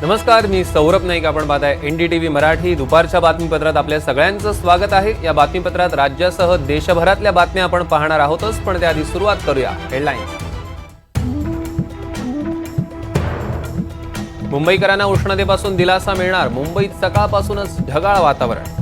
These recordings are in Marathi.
नमस्कार, मी सौरभ नाईक. आपण पाहताय एनडीटीव्ही मराठी. दुपारच्या बातमीपत्रात आपल्या सगळ्यांचं स्वागत आहे. या बातमीपत्रात राज्यासह देशभरातल्या बातम्या आपण पाहणार आहोतच, पण त्याआधी सुरुवात करूया हेडलाईन्स. मुंबईकरांना उष्णतेपासून दिलासा मिळणार. मुंबईत सकाळपासूनच ढगाळ वातावरण.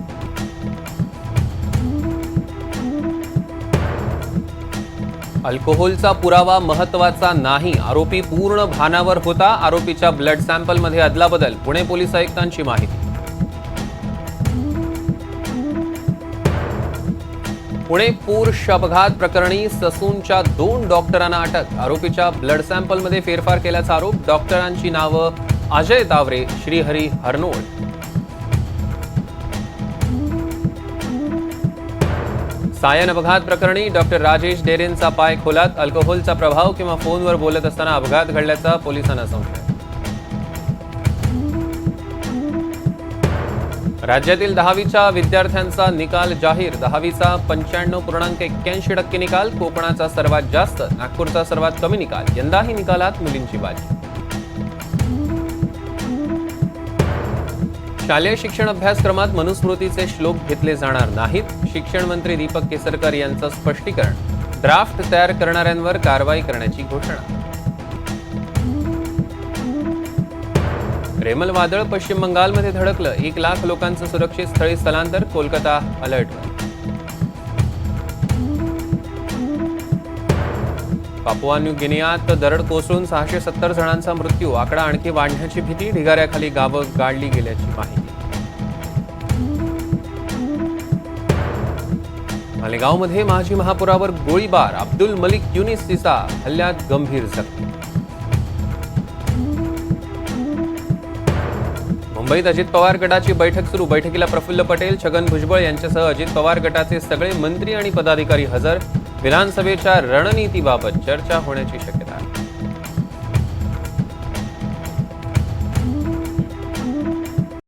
अल्कोहोलचा पुरावा महत्त्वाचा नाही. आरोपी पूर्ण भानावर होता. आरोपीच्या ब्लड सॅम्पलमध्ये अदलाबदल. पुणे पोलीस आयुक्तांची माहिती. पुणे पुरुष अपघात प्रकरणी ससूनच्या 2 डॉक्टरांना अटक. आरोपीच्या ब्लड सॅम्पलमध्ये फेरफार केल्याचा आरोप. डॉक्टरांची नावं अजय तावरे, श्रीहरी हरनोळ. सायन अपघात प्रकरणी डॉक्टर राजेश डेरेंचा पाय खोलात. अल्कोहोलचा प्रभाव किंवा फोनवर बोलत असताना अपघात घडल्याचा पोलिसांना संशय. राज्यातील 10वीच्या विद्यार्थ्यांचा निकाल जाहीर. 10वीचा 95.81% निकाल. कोकणाचा सर्वात जास्त, नागपूरचा सर्वात कमी निकाल. यंदाही निकालात मुलींची बाजी. शालेय शिक्षण अभ्यासक्रमात मनुस्मृतीचे श्लोक घेतले जाणार नाहीत. शिक्षण मंत्री दीपक केसरकर यांचं स्पष्टीकरण. ड्राफ्ट तयार करणाऱ्यांवर कारवाई करण्याची घोषणा. रेमल वादळ पश्चिम बंगालमध्ये धडकलं. 1 लाख लोकांचं सुरक्षित स्थळी स्थलांतर. कोलकाता अलर्टवर. पापुआ न्यू गिनियात दरड कोसळून 670 जणांचा मृत्यू. आकडा आणखी वाढण्याची भीती. ढिगाऱ्याखाली गावं गाडली गेल्याची माहिती. मालेगावमध्ये माजी महापौरावर गोळीबार. अब्दुल मलिक युनिस सिसा हल्ल्यात गंभीर जखमी. मुंबईत अजित पवार गटाची बैठक सुरू. बैठकीला प्रफुल्ल पटेल, छगन भुजबळ यांच्यासह अजित पवार गटाचे सगळे मंत्री आणि पदाधिकारी हजर. विधानसभेच्या रणनीतीबाबत चर्चा होण्याची शक्यता.